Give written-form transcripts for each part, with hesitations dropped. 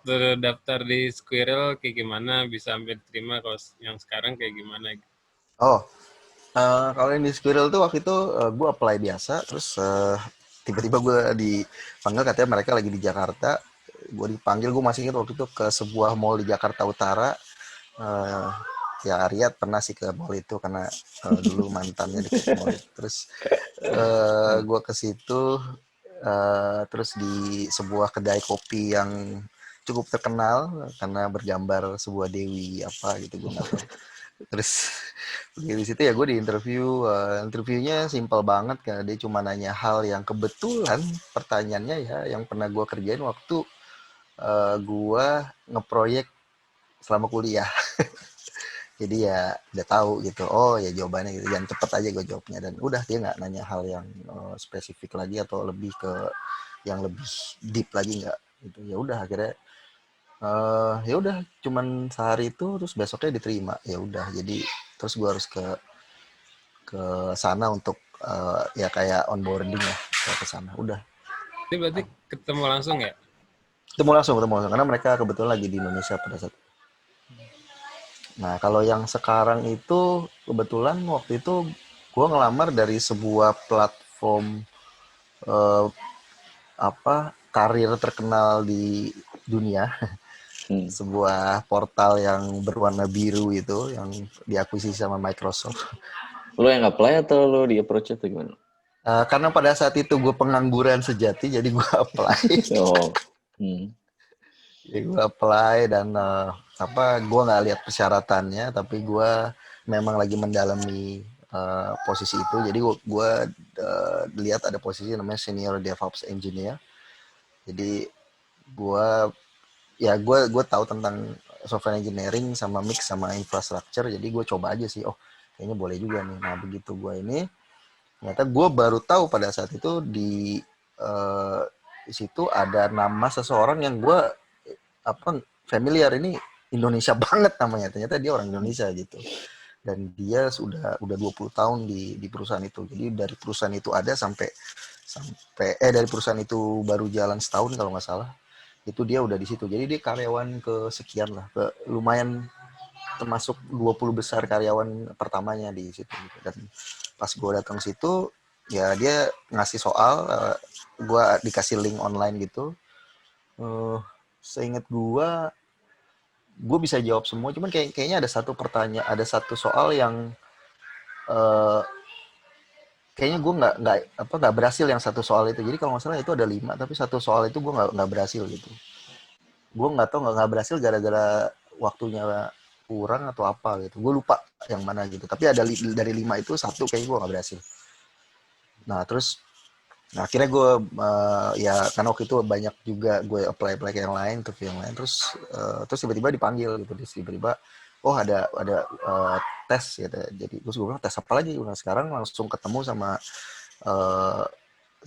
waktu daftar di Squirrel kayak gimana bisa sampai diterima, kalau yang sekarang kayak gimana? Oh, kalau yang di Squirrel tuh waktu itu gue apply biasa, terus tiba-tiba gue dipanggil, katanya mereka lagi di Jakarta. Gue dipanggil, gue masih ingat waktu itu ke sebuah mall di Jakarta Utara. Eh, ya Arya pernah sih ke mall itu karena dulu mantannya deket mall itu. Terus gue ke situ, terus di sebuah kedai kopi yang cukup terkenal karena bergambar sebuah dewi apa gitu, gue nggak tahu. Terus di situ ya gue di interview, interviewnya simpel banget karena dia cuma nanya hal yang kebetulan pertanyaannya ya yang pernah gue kerjain waktu gue ngeproyek selama kuliah. Jadi ya udah tahu gitu, oh ya jawabannya gitu, dan cepet aja gue jawabnya, dan udah dia nggak nanya hal yang spesifik lagi atau lebih ke yang lebih deep lagi, nggak gitu. Ya udah akhirnya ya udah cuman sehari itu, terus besoknya diterima. Ya udah, jadi terus gue harus ke sana untuk ya kayak onboarding lah, kayak ke sana udah. Ini berarti ketemu langsung ya? Ketemu langsung karena mereka kebetulan lagi di Indonesia pada saat. Nah, kalau yang sekarang itu kebetulan waktu itu gue ngelamar dari sebuah platform eh, karir terkenal di dunia, Hmm. sebuah portal yang berwarna biru itu yang diakuisisi sama Microsoft. Lo yang apply atau lo di approach atau gimana? Karena pada saat itu gue pengangguran sejati, jadi gue apply. Oh. Hmm. Jadi gue apply dan gue nggak lihat persyaratannya, tapi gue memang lagi mendalami posisi itu. Jadi gue lihat ada posisi namanya senior DevOps engineer. Jadi gue gue tahu tentang software engineering sama mix sama infrastructure. Jadi gue coba aja sih, oh kayaknya boleh juga nih. Nah begitu gue ini, ternyata gue baru tahu pada saat itu eh, di situ ada nama seseorang yang gue familiar, ini Indonesia banget namanya, ternyata dia orang Indonesia gitu, dan dia udah 20 tahun di perusahaan itu. Jadi dari perusahaan itu ada sampai sampai dari perusahaan itu baru jalan setahun kalau nggak salah, itu dia udah di situ. Jadi dia karyawan kesekian lah, lumayan termasuk 20 besar karyawan pertamanya di situ gitu. Dan pas gue datang situ, ya dia ngasih soal, gue dikasih link online gitu. uh, Seingat gue bisa jawab semua, cuman kayaknya ada satu pertanyaan, ada satu soal yang uh, kayaknya gue nggak berhasil, yang satu soal itu. Jadi kalau nggak salah itu ada 5, tapi satu soal itu gue nggak berhasil gitu. Gue nggak tahu, nggak berhasil gara-gara waktunya kurang atau apa gitu, gue lupa yang mana gitu. Tapi ada dari 5 itu satu kayaknya gue nggak berhasil. Nah terus, nah, akhirnya gue ya karena waktu itu banyak juga gue apply ke yang lain, interview yang lain, terus tiba-tiba dipanggil gitu, terus tiba-tiba oh ada tes gitu. Jadi terus gue bilang tes apa lagi. Nah sekarang langsung ketemu sama eh,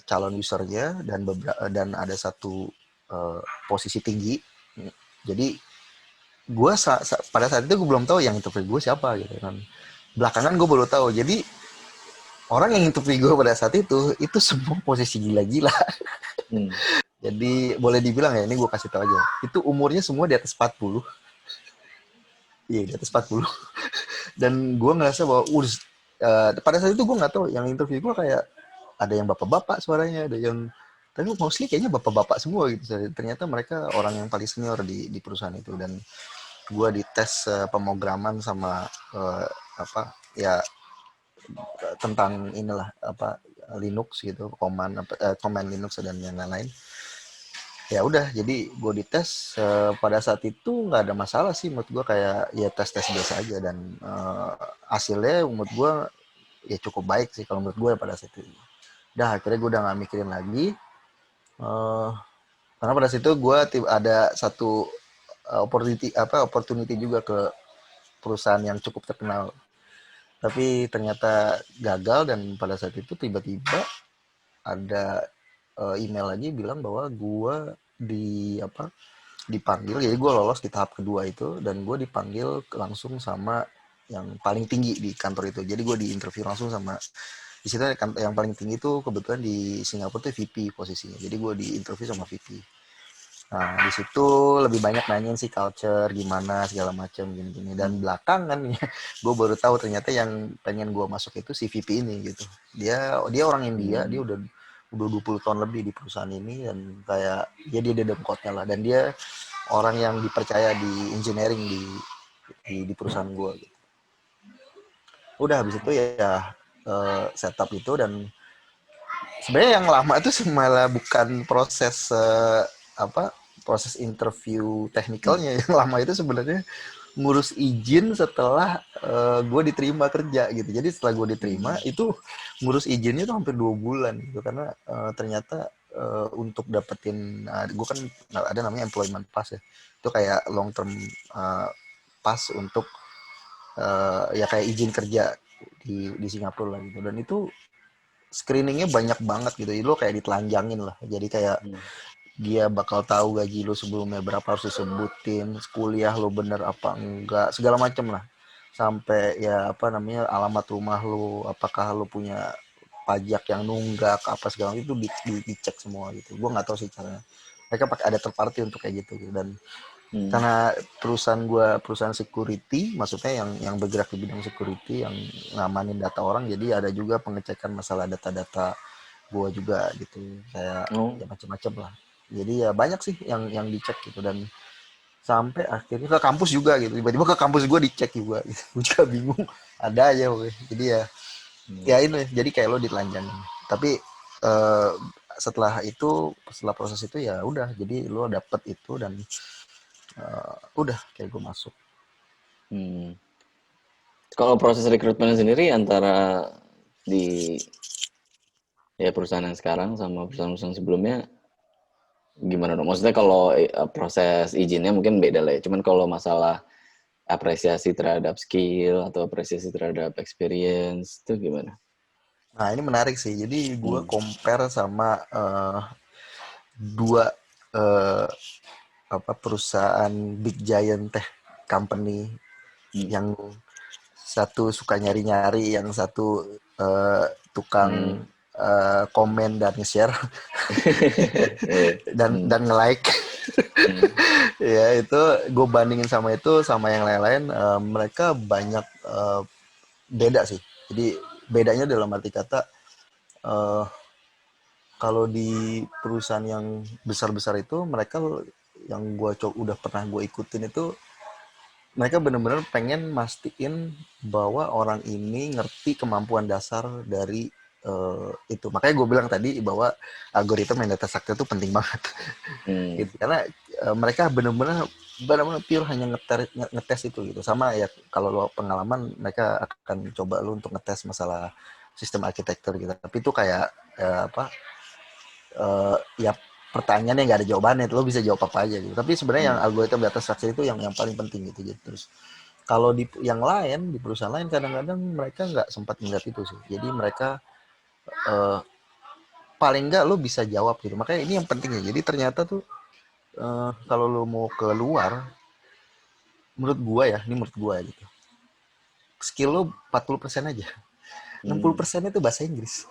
calon usernya, dan ada satu posisi tinggi. Jadi gue pada saat itu gue belum tahu yang interview gue siapa gitu kan. Belakangan gue baru tahu. Jadi orang yang interview gue pada saat itu semua posisi gila-gila. Hmm. Jadi boleh dibilang ya, ini gue kasih tau aja, itu umurnya semua di atas 40. Iya, di atas 40. Dan gue ngerasa bahwa pada saat itu gue nggak tahu, yang interview gue kayak ada yang bapak-bapak suaranya, ada yang, tapi mostly kayaknya bapak-bapak semua gitu. Ternyata mereka orang yang paling senior di perusahaan itu. Dan gue dites pemrograman sama ya tentang inilah Linux gitu, command Linux dan yang lain-lain. Ya udah, jadi gue dites, pada saat itu nggak ada masalah sih menurut gue, kayak ya tes tes biasa aja. Dan hasilnya menurut gue ya cukup baik sih kalau menurut gue pada saat itu. Dah akhirnya gue udah nggak mikirin lagi, eh, karena pada situ gue ada satu opportunity juga ke perusahaan yang cukup terkenal, tapi ternyata gagal. Dan pada saat itu tiba-tiba ada email lagi bilang bahwa gue dipanggil. Jadi gue lolos di tahap kedua itu, dan gue dipanggil langsung sama yang paling tinggi di kantor itu. Jadi gue diinterview langsung sama, di situ yang paling tinggi itu kebetulan di Singapura tuh VP posisinya. Jadi gue diinterview sama VP. Nah, di situ lebih banyak nanyain sih culture gimana segala macam gini-gini. Dan belakangan ya, gue baru tahu ternyata yang pengen gue masuk itu si VP ini gitu. Dia orang India, dia udah 20 tahun lebih di perusahaan ini dan kayak dia dedengkotnya lah. Dan dia orang yang dipercaya di engineering di perusahaan gue gitu. Udah habis itu ya setup itu dan sebenarnya yang lama itu malah bukan proses apa proses interview teknikalnya. Yang lama itu sebenarnya ngurus izin setelah gue diterima kerja gitu. Jadi setelah gue diterima itu ngurus izinnya tuh hampir 2 bulan gitu karena ternyata untuk dapetin gue kan ada namanya employment pass ya, itu kayak long term pass untuk ya kayak izin kerja di Singapura lah gitu. Dan itu screeningnya banyak banget gitu, lo kayak ditelanjangin lah. Jadi kayak dia bakal tahu gaji lo sebelumnya berapa, harus disebutin, kuliah lo bener apa enggak, segala macem lah, sampai ya apa namanya alamat rumah lo, apakah lo punya pajak yang nunggak apa segala itu dicek semua gitu. Gue nggak tahu sih caranya, mereka pakai ada third party untuk kayak gitu. Dan karena perusahaan gue perusahaan security, maksudnya yang bergerak di bidang security, yang ngamanin data orang, jadi ada juga pengecekan masalah data-data gue juga gitu, kayak Oh. ya macam-macam lah. Jadi ya banyak sih yang dicek gitu. Dan sampai akhirnya ke kampus juga gitu, tiba-tiba ke kampus gue dicek juga gitu. Gue juga bingung, ada aja gue. Jadi ya ini jadi kayak lo ditelanjangin. Tapi eh, setelah proses itu ya udah, jadi lo dapet itu dan udah kayak gue masuk. Kalau proses rekrutmen sendiri antara di ya perusahaan yang sekarang sama perusahaan-perusahaan sebelumnya gimana dong? Maksudnya kalau proses izinnya mungkin beda lah ya. Cuman kalau masalah apresiasi terhadap skill atau apresiasi terhadap experience itu gimana? Nah ini menarik sih, jadi gue compare sama dua eh, apa perusahaan big giant tech company, yang satu suka nyari-nyari, yang satu tukang komen dan nge-share dan nge-like. Ya itu gue bandingin sama itu sama yang lain-lain, mereka banyak beda sih. Jadi bedanya dalam arti kata eh, kalau di perusahaan yang besar-besar itu, mereka yang udah pernah gue ikutin itu, mereka benar-benar pengen mastiin bahwa orang ini ngerti kemampuan dasar dari itu. Makanya gue bilang tadi bahwa algoritma dan data structure itu penting banget. Gitu. Karena mereka benar-benar pure hanya ngetes itu gitu. Sama ya kalau lo pengalaman, mereka akan coba lo untuk ngetes masalah sistem arsitektur gitu. Tapi itu kayak apa? Ya pertanyaannya nggak ada jawabannya, lo bisa jawab apa aja gitu. Tapi sebenarnya yang algoritma data structure itu yang paling penting gitu. Jadi terus kalau di yang lain, di perusahaan lain, kadang-kadang mereka nggak sempat melihat itu sih. Jadi mereka eh, paling nggak lo bisa jawab gitu. Makanya ini yang penting ya. Jadi ternyata tuh kalau lo mau keluar, menurut gua ya, ini menurut gua ya gitu, skill lo 40% aja. 60% itu bahasa Inggris.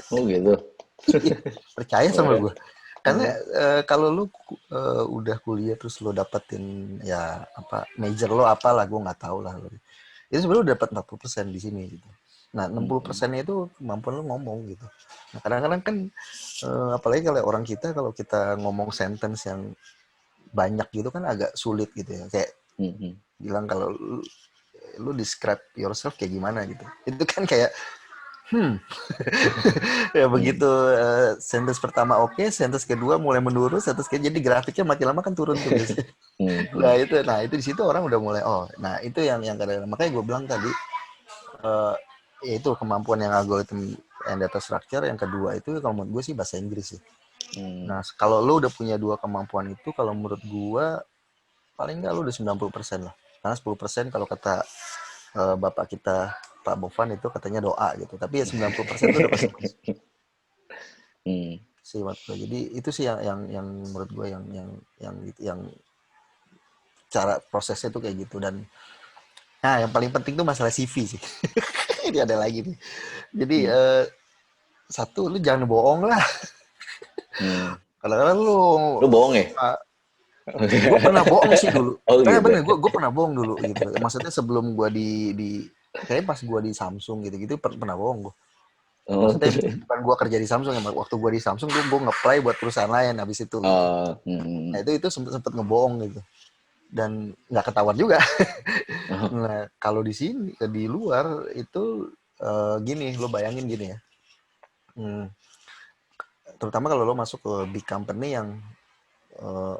Oh gitu. Iya, percaya sama Boleh. gue. Karena kalau lu udah kuliah terus lo dapetin ya apa major lo apalah, gue nggak tahu lah. Itu sebenarnya udah dapat 40% di sini gitu. Nah 60%-nya itu kemampuan lo ngomong gitu. Nah kadang-kadang kan apalagi kalau orang kita, kalau kita ngomong sentence yang banyak gitu kan agak sulit gitu ya. Kayak bilang kalau lu describe yourself kayak gimana gitu. Itu kan kayak ya begitu sentence pertama oke, sentence kedua mulai menurun, sentence kedua jadi grafiknya makin lama kan turun tuh biasanya. Nah itu di situ orang udah mulai nah itu yang kadang-kadang, makanya gue bilang tadi ya itu kemampuan yang algorithm and data structure. Yang kedua itu kalau menurut gue sih bahasa Inggris sih. Nah kalau lu udah punya dua kemampuan itu, kalau menurut gue paling nggak lu udah 90% lah. Karena 10% kalau kata bapak kita Pak Bovan itu katanya doa gitu. Tapi ya 90% itu udah pasti masuk sih menurut gue. Jadi itu sih yang menurut gue yang cara prosesnya tuh kayak gitu. Dan nah yang paling penting tuh masalah CV sih. Ini ada lagi nih. Jadi satu, lu jangan bohong lah. Kadang-kadang Lu bohong ya? gue pernah bohong sih dulu. Oh gitu. Bener, gue pernah bohong dulu gitu. Maksudnya sebelum gue di kayaknya pas gue di Samsung gitu pernah bohong gue. Oh, Maksudnya bukan gue kerja di Samsung ya, waktu gue di Samsung gue nge-play buat perusahaan lain habis itu gitu. oh, Nah itu sempet ngebohong gitu dan nggak ketahuan juga. oh, Nah kalau di sini di luar itu gini, lo bayangin gini ya. Terutama kalau lo masuk ke big company yang eh,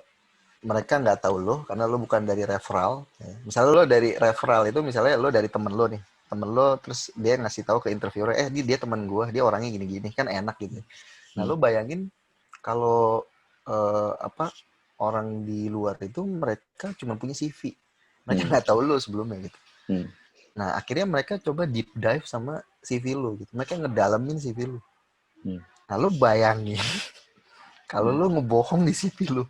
mereka nggak tahu lo karena lo bukan dari referral. Ya. Misalnya lo dari referral itu misalnya lo dari temen lo nih, temen lo terus dia ngasih tahu ke interviewer, dia temen gue, dia orangnya gini-gini, kan enak gitu. Nah lo bayangin kalau apa orang di luar itu mereka cuma punya CV, mereka nggak tahu lo sebelumnya gitu. Nah akhirnya mereka coba deep dive sama CV lo gitu, mereka ngedalamin CV lo. Nah lo bayangin kalau lo ngebohong di CV lo,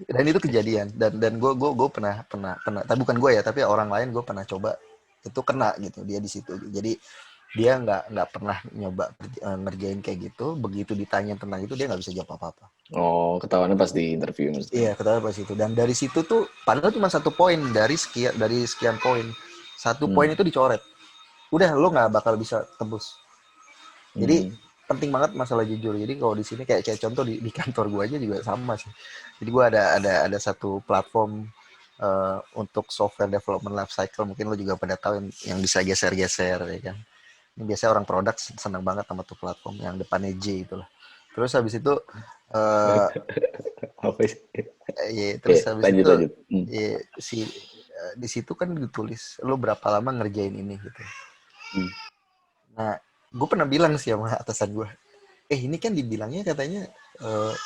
dan itu kejadian dan gue pernah tapi bukan gue ya, tapi orang lain gue pernah coba itu kena gitu dia di situ. Jadi dia nggak pernah nyoba ngerjain kayak gitu, begitu ditanya tentang itu dia nggak bisa jawab apa-apa. oh, ketahuannya pas di interview maksudnya. Iya ketawa pas itu, dan dari situ tuh padahal cuma 1 poin dari sekian poin, 1 poin itu dicoret, udah lo nggak bakal bisa tembus. Jadi penting banget masalah jujur. Jadi kalau di sini kayak contoh di kantor gue aja juga sama sih. Jadi gue ada satu platform untuk software development life cycle. Mungkin lo juga pada tahu yang bisa geser-geser ya kan. Ini biasanya orang produk senang banget sama tuh platform yang depannya J itulah. Terus habis itu eh Apa sih? terus Oke, habis lanjut itu lanjut. di situ kan ditulis lo berapa lama ngerjain ini gitu. Nah, gue pernah bilang sih sama atasan gue, ini kan dibilangnya katanya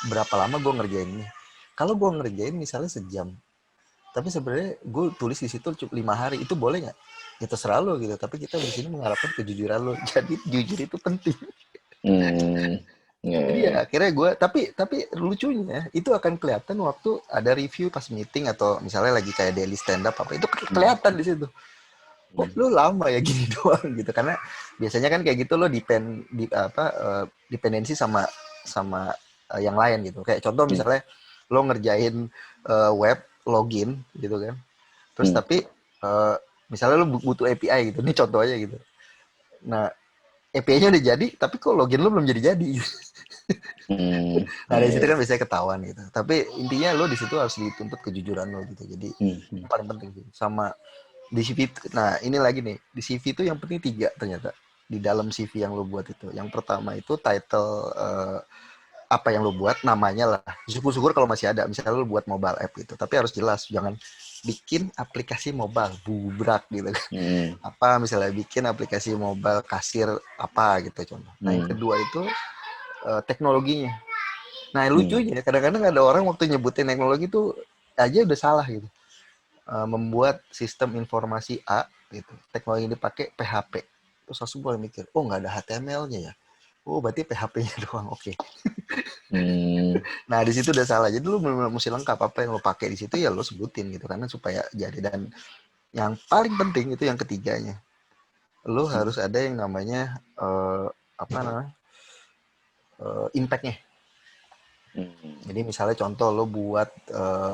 berapa lama gue ngerjain ini. Kalau gue ngerjain misalnya sejam, tapi sebenarnya gue tulis di situ cuma 5 hari, itu boleh nggak? Ya terserah lo gitu. Tapi kita di sini mengharapkan kejujuran lo. Jadi jujur itu penting. Jadi ya Ya. akhirnya gue, tapi lucunya itu akan kelihatan waktu ada review pas meeting atau misalnya lagi kayak daily stand up apa itu kelihatan di situ. Kok lu lama ya gini doang gitu, karena biasanya kan kayak gitu lo dependensi sama sama yang lain gitu. Kayak contoh misalnya lo ngerjain web login gitu kan, terus tapi misalnya lo butuh API gitu, ini contoh aja gitu. Nah API-nya udah jadi tapi kok login lo belum jadi. Nah dari situ kan biasanya ketahuan gitu, tapi intinya lo di situ harus dituntut kejujuran lo gitu. Jadi yang paling penting sih. Sama di CV. Nah ini lagi nih, di CV itu yang penting 3 ternyata di dalam CV yang lo buat itu. Yang pertama itu title apa yang lo buat, namanya lah. Syukur-syukur kalau masih ada, misalnya lo buat mobile app gitu, tapi harus jelas, jangan bikin aplikasi mobile bubrak gitu kan. Apa misalnya bikin aplikasi mobile kasir apa gitu contoh. Nah yang kedua itu teknologinya. Nah lucunya kadang-kadang ada orang waktu nyebutin teknologi itu aja udah salah gitu. Membuat sistem informasi A gitu, teknologi yang dipakai PHP, terus langsung mulai mikir, oh nggak ada HTML-nya ya, oh berarti PHP-nya doang, oke. Nah di situ udah salah. Jadi lu mesti lengkap apa yang lo pakai di situ ya lo sebutin gitu, karena supaya jadi. Dan yang paling penting itu yang ketiganya, lo harus ada yang namanya apa namanya impact-nya. Jadi misalnya contoh lo buat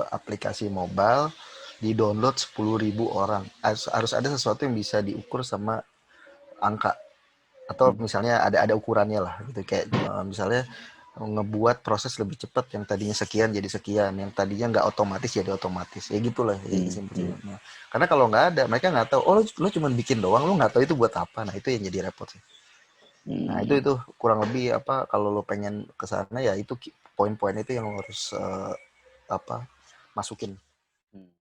aplikasi mobile di download 10.000 orang, harus ada sesuatu yang bisa diukur sama angka, atau misalnya ada ukurannya lah gitu. Kayak misalnya ngebuat proses lebih cepat, yang tadinya sekian jadi sekian, yang tadinya nggak otomatis jadi otomatis, ya gitulah ya, simpelnya. Nah, karena kalau nggak ada, mereka nggak tahu, oh lo cuma bikin doang, lo nggak tahu itu buat apa. Nah itu yang jadi repot sih. Nah itu kurang lebih apa, kalau lo pengen ke sana ya itu poin-poin itu yang lo harus apa masukin.